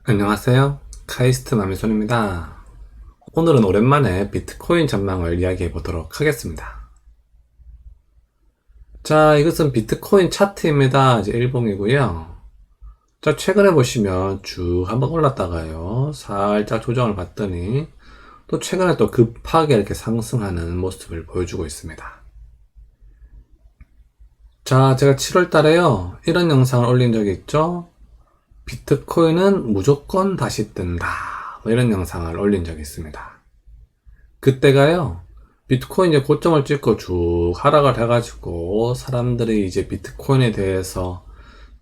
안녕하세요. 카이스트 마미손입니다. 오늘은 오랜만에 비트코인 전망을 이야기해 보도록 하겠습니다. 자, 이것은 비트코인 차트입니다. 이제 일봉이고요. 자, 최근에 보시면 쭉 한번 올랐다가요. 살짝 조정을 받더니 또 최근에 또 급하게 이렇게 상승하는 모습을 보여주고 있습니다. 자, 제가 7월 달에요. 이런 영상을 올린 적이 있죠. 비트코인은 무조건 다시 뜬다. 뭐 이런 영상을 올린 적이 있습니다. 그때가요, 비트코인 이제 고점을 찍고 쭉 하락을 해가지고 사람들이 이제 비트코인에 대해서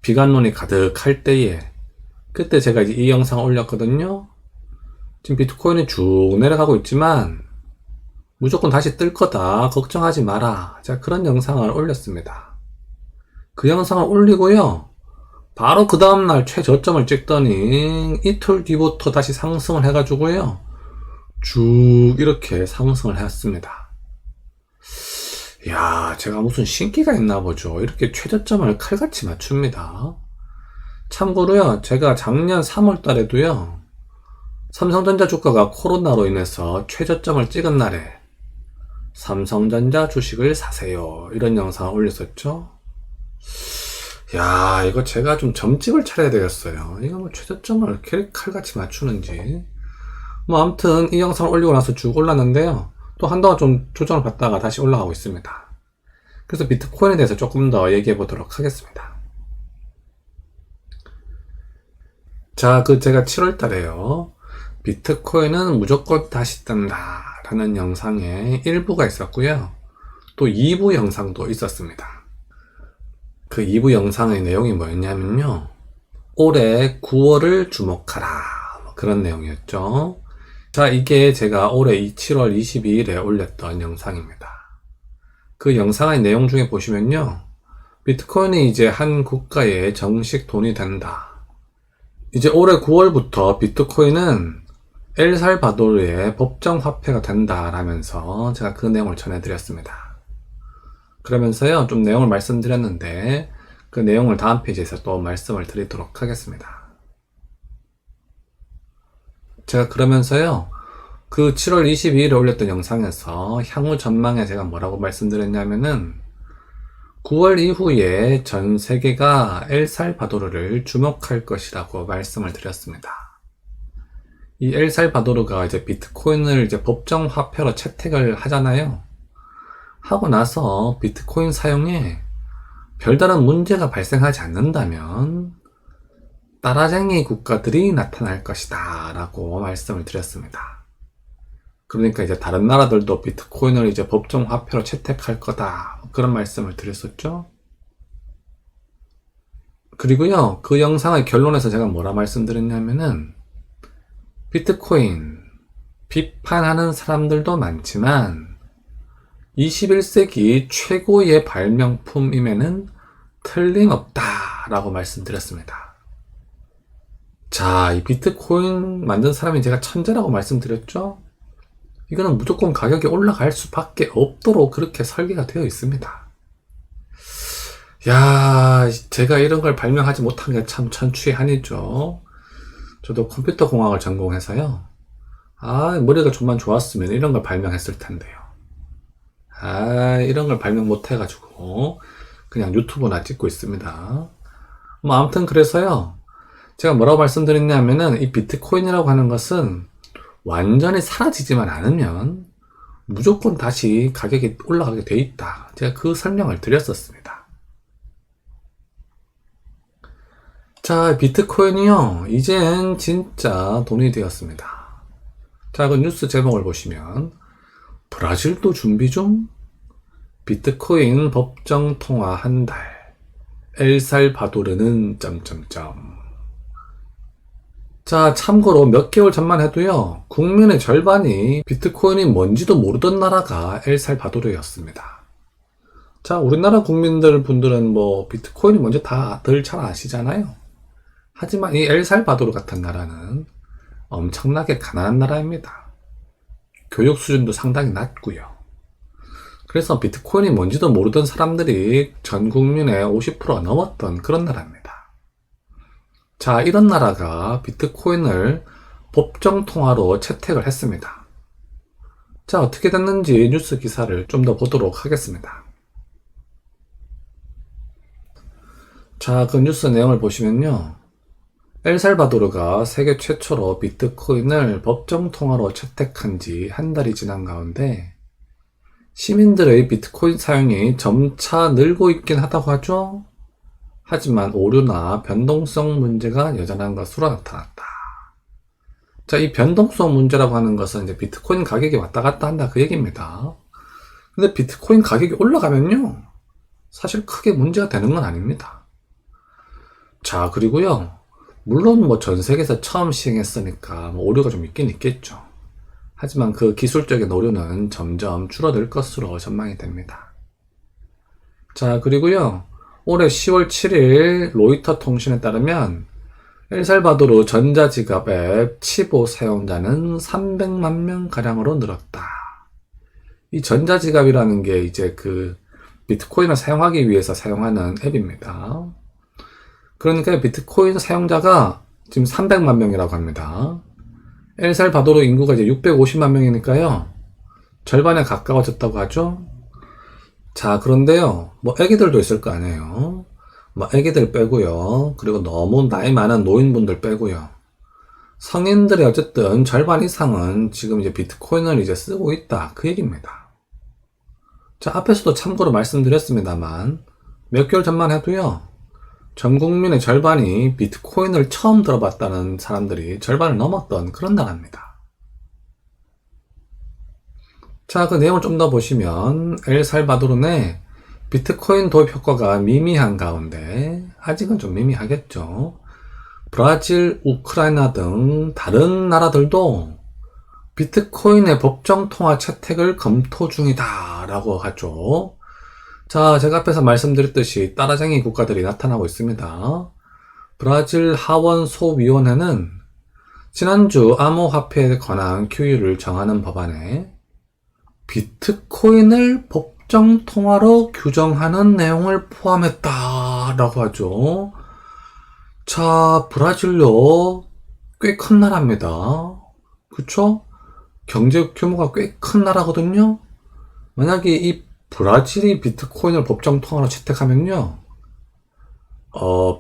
비관론이 가득할 때에 그때 제가 이제 이 영상을 올렸거든요. 지금 비트코인이 쭉 내려가고 있지만 무조건 다시 뜰 거다. 걱정하지 마라. 제가 그런 영상을 올렸습니다. 그 영상을 올리고요. 바로 그 다음날 최저점을 찍더니 이틀 뒤부터 다시 상승을 해가지고요. 쭉 이렇게 상승을 했습니다. 이야, 제가 무슨 신기가 있나 보죠. 이렇게 최저점을 칼같이 맞춥니다. 참고로요, 제가 작년 3월 달에도요, 삼성전자 주가가 코로나로 인해서 최저점을 찍은 날에 삼성전자 주식을 사세요. 이런 영상을 올렸었죠. 야, 이거 제가 좀 점집을 차려야 되겠어요. 이거 뭐 최저점을 이렇게 칼같이 맞추는지. 뭐 아무튼 이 영상을 올리고 나서 쭉 올랐는데요. 또 한동안 좀 조정을 받다가 다시 올라가고 있습니다. 그래서 비트코인에 대해서 조금 더 얘기해 보도록 하겠습니다. 자, 제가 7월 달에요. 비트코인은 무조건 다시 뜬다 라는 영상에 1부가 있었고요. 또 2부 영상도 있었습니다. 그 2부 영상의 내용이 뭐였냐면요. 올해 9월을 주목하라. 뭐 그런 내용이었죠. 자, 이게 제가 올해 7월 22일에 올렸던 영상입니다. 그 영상의 내용 중에 보시면요. 비트코인이 이제 한 국가의 정식 돈이 된다. 이제 올해 9월부터 비트코인은 엘살바도르의 법정 화폐가 된다라면서 제가 그 내용을 전해드렸습니다. 그러면서요, 좀 내용을 말씀드렸는데 그 내용을 다음 페이지에서 또 말씀을 드리도록 하겠습니다. 제가 그러면서요, 그 7월 22일에 올렸던 영상에서 향후 전망에 제가 뭐라고 말씀드렸냐면은 9월 이후에 전 세계가 엘살바도르를 주목할 것이라고 말씀을 드렸습니다. 이 엘살바도르가 이제 비트코인을 이제 법정 화폐로 채택을 하잖아요. 하고 나서 비트코인 사용에 별다른 문제가 발생하지 않는다면 따라쟁이 국가들이 나타날 것이다 라고 말씀을 드렸습니다. 그러니까 이제 다른 나라들도 비트코인을 이제 법정 화폐로 채택할 거다 그런 말씀을 드렸었죠. 그리고요, 그 영상의 결론에서 제가 뭐라 말씀드렸냐면은 비트코인 비판하는 사람들도 많지만 21세기 최고의 발명품임에는 틀림없다 라고 말씀드렸습니다. 자, 이 비트코인 만든 사람이 제가 천재라고 말씀드렸죠? 이거는 무조건 가격이 올라갈 수밖에 없도록 그렇게 설계가 되어 있습니다. 야, 제가 이런 걸 발명하지 못한 게 참 천추의 한이죠. 저도 컴퓨터 공학을 전공해서요. 머리가 좀만 좋았으면 이런 걸 발명했을 텐데요. 이런 걸 발명 못 해가지고 그냥 유튜브나 찍고 있습니다. 뭐 아무튼 그래서요. 제가 뭐라고 말씀드렸냐면은 이 비트코인이라고 하는 것은 완전히 사라지지만 않으면 무조건 다시 가격이 올라가게 돼 있다. 제가 그 설명을 드렸었습니다. 자, 비트코인이요. 이젠 진짜 돈이 되었습니다. 자, 그 뉴스 제목을 보시면 브라질도 준비 중? 비트코인 법정 통화 한 달. 엘살바도르는 점점점. 자, 참고로 몇 개월 전만 해도요, 국민의 절반이 비트코인이 뭔지도 모르던 나라가 엘살바도르였습니다. 자, 우리나라 분들은 뭐 비트코인이 뭔지 다들 잘 아시잖아요. 하지만 이 엘살바도르 같은 나라는 엄청나게 가난한 나라입니다. 교육 수준도 상당히 낮고요. 그래서 비트코인이 뭔지도 모르던 사람들이 전 국민의 50%가 넘었던 그런 나라입니다. 자, 이런 나라가 비트코인을 법정 통화로 채택을 했습니다. 자, 어떻게 됐는지 뉴스 기사를 좀 더 보도록 하겠습니다. 자, 그 뉴스 내용을 보시면요. 엘살바도르가 세계 최초로 비트코인을 법정 통화로 채택한 지 한 달이 지난 가운데 시민들의 비트코인 사용이 점차 늘고 있긴 하다고 하죠. 하지만 오류나 변동성 문제가 여전한 것으로 나타났다. 자, 이 변동성 문제라고 하는 것은 이제 비트코인 가격이 왔다 갔다 한다 그 얘기입니다. 근데 비트코인 가격이 올라가면요, 사실 크게 문제가 되는 건 아닙니다. 자, 그리고요, 물론 뭐 전 세계에서 처음 시행했으니까 뭐 오류가 좀 있긴 있겠죠. 하지만 그 기술적인 오류는 점점 줄어들 것으로 전망이 됩니다. 자, 그리고요, 올해 10월 7일 로이터 통신에 따르면 엘살바도르 전자지갑 앱 치보 사용자는 300만 명 가량으로 늘었다. 이 전자지갑이라는 게 이제 그 비트코인을 사용하기 위해서 사용하는 앱입니다. 그러니까 비트코인 사용자가 지금 300만 명이라고 합니다. 엘살바도르 인구가 이제 650만 명이니까요, 절반에 가까워졌다고 하죠. 자, 그런데요, 뭐 애기들도 있을 거 아니에요. 뭐 애기들 빼고요, 그리고 너무 나이 많은 노인분들 빼고요, 성인들의 어쨌든 절반 이상은 지금 이제 비트코인을 이제 쓰고 있다 그 얘기입니다. 자, 앞에서도 참고로 말씀드렸습니다만 몇 개월 전만 해도요, 전 국민의 절반이 비트코인을 처음 들어봤다는 사람들이 절반을 넘었던 그런 나라입니다. 자, 그 내용을 좀 더 보시면 엘살바도르 내 비트코인 도입 효과가 미미한 가운데, 아직은 좀 미미하겠죠, 브라질, 우크라이나 등 다른 나라들도 비트코인의 법정 통화 채택을 검토 중이다 라고 하죠. 자, 제가 앞에서 말씀드렸듯이 따라쟁이 국가들이 나타나고 있습니다. 브라질 하원소위원회는 지난주 암호화폐에 관한 규율을 정하는 법안에 비트코인을 법정 통화로 규정하는 내용을 포함했다 라고 하죠. 자, 브라질요, 꽤 큰 나라입니다. 그쵸? 경제 규모가 꽤 큰 나라거든요. 만약에 이 브라질이 비트코인을 법정 통화로 채택하면요,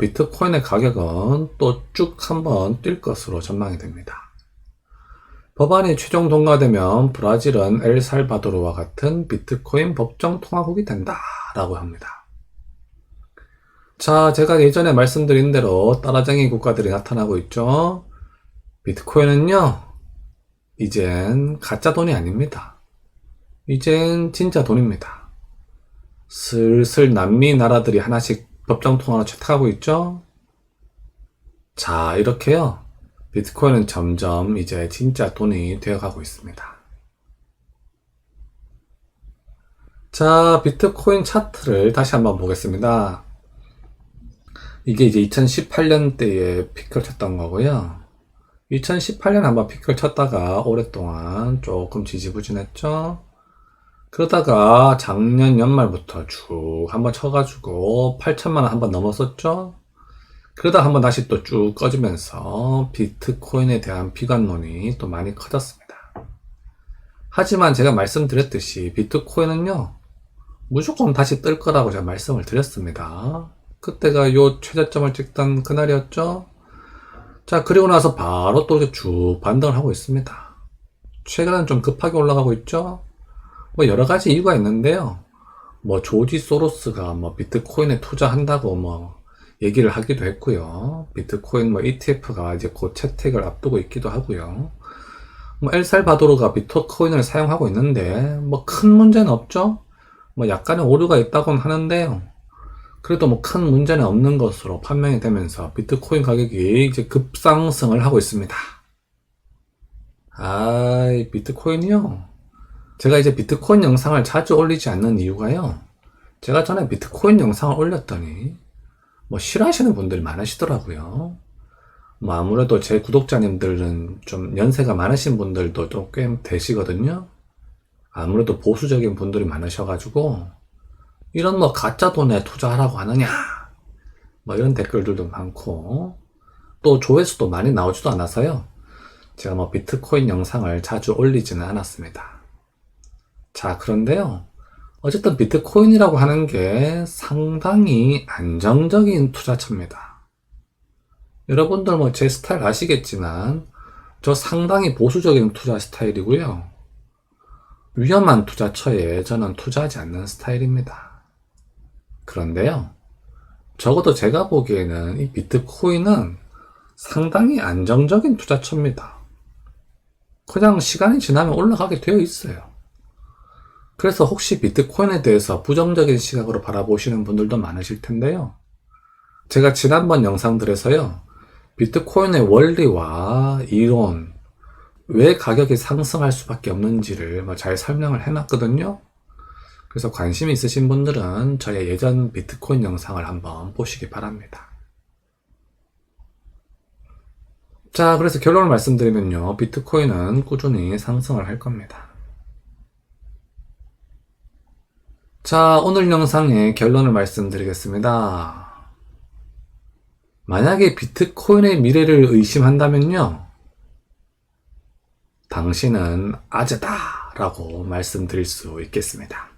비트코인의 가격은 또 쭉 한번 뛸 것으로 전망이 됩니다. 법안이 최종 통과되면 브라질은 엘살바도르와 같은 비트코인 법정 통화국이 된다라고 합니다. 자, 제가 예전에 말씀드린 대로 따라쟁이 국가들이 나타나고 있죠. 비트코인은요, 이젠 가짜 돈이 아닙니다. 이젠 진짜 돈입니다. 슬슬 남미 나라들이 하나씩 법정 통화로 채택하고 있죠. 자, 이렇게요, 비트코인은 점점 이제 진짜 돈이 되어가고 있습니다. 자, 비트코인 차트를 다시 한번 보겠습니다. 이게 이제 2018년대에 피크를 쳤던 거고요. 2018년 한번 피크를 쳤다가 오랫동안 조금 지지부진했죠. 그러다가 작년 연말부터 쭉 한번 쳐가지고 8천만원 한번 넘었었죠. 그러다 한번 다시 또 쭉 꺼지면서 비트코인에 대한 비관론이 또 많이 커졌습니다. 하지만 제가 말씀드렸듯이 비트코인은요, 무조건 다시 뜰 거라고 제가 말씀을 드렸습니다. 그때가 요 최저점을 찍던 그날이었죠. 자, 그리고 나서 바로 또 이렇게 쭉 반등을 하고 있습니다. 최근엔 좀 급하게 올라가고 있죠. 뭐 여러 가지 이유가 있는데요. 뭐 조지 소로스가 뭐 비트코인에 투자한다고 뭐 얘기를 하기도 했고요. 비트코인 뭐 ETF가 이제 곧 채택을 앞두고 있기도 하고요. 뭐 엘살바도르가 비트코인을 사용하고 있는데 뭐 큰 문제는 없죠. 뭐 약간의 오류가 있다고는 하는데요. 그래도 뭐 큰 문제는 없는 것으로 판명이 되면서 비트코인 가격이 이제 급상승을 하고 있습니다. 비트코인이요, 제가 이제 비트코인 영상을 자주 올리지 않는 이유가요, 제가 전에 비트코인 영상을 올렸더니 뭐 싫어하시는 분들이 많으시더라고요. 뭐 아무래도 제 구독자님들은 좀 연세가 많으신 분들도 좀 꽤 되시거든요. 아무래도 보수적인 분들이 많으셔가지고 이런 뭐 가짜 돈에 투자하라고 하느냐, 뭐 이런 댓글들도 많고, 또 조회수도 많이 나오지도 않아서요. 제가 뭐 비트코인 영상을 자주 올리지는 않았습니다. 자, 그런데요. 어쨌든 비트코인이라고 하는 게 상당히 안정적인 투자처입니다. 여러분들 뭐 제 스타일 아시겠지만 저 상당히 보수적인 투자 스타일이고요. 위험한 투자처에 저는 투자하지 않는 스타일입니다. 그런데요. 적어도 제가 보기에는 이 비트코인은 상당히 안정적인 투자처입니다. 그냥 시간이 지나면 올라가게 되어 있어요. 그래서 혹시 비트코인에 대해서 부정적인 시각으로 바라보시는 분들도 많으실 텐데요. 제가 지난번 영상들에서요. 비트코인의 원리와 이론, 왜 가격이 상승할 수밖에 없는지를 잘 설명을 해놨거든요. 그래서 관심 있으신 분들은 저의 예전 비트코인 영상을 한번 보시기 바랍니다. 자, 그래서 결론을 말씀드리면요. 비트코인은 꾸준히 상승을 할 겁니다. 자, 오늘 영상의 결론을 말씀드리겠습니다. 만약에 비트코인의 미래를 의심한다면요. 당신은 아재다 라고 말씀드릴 수 있겠습니다.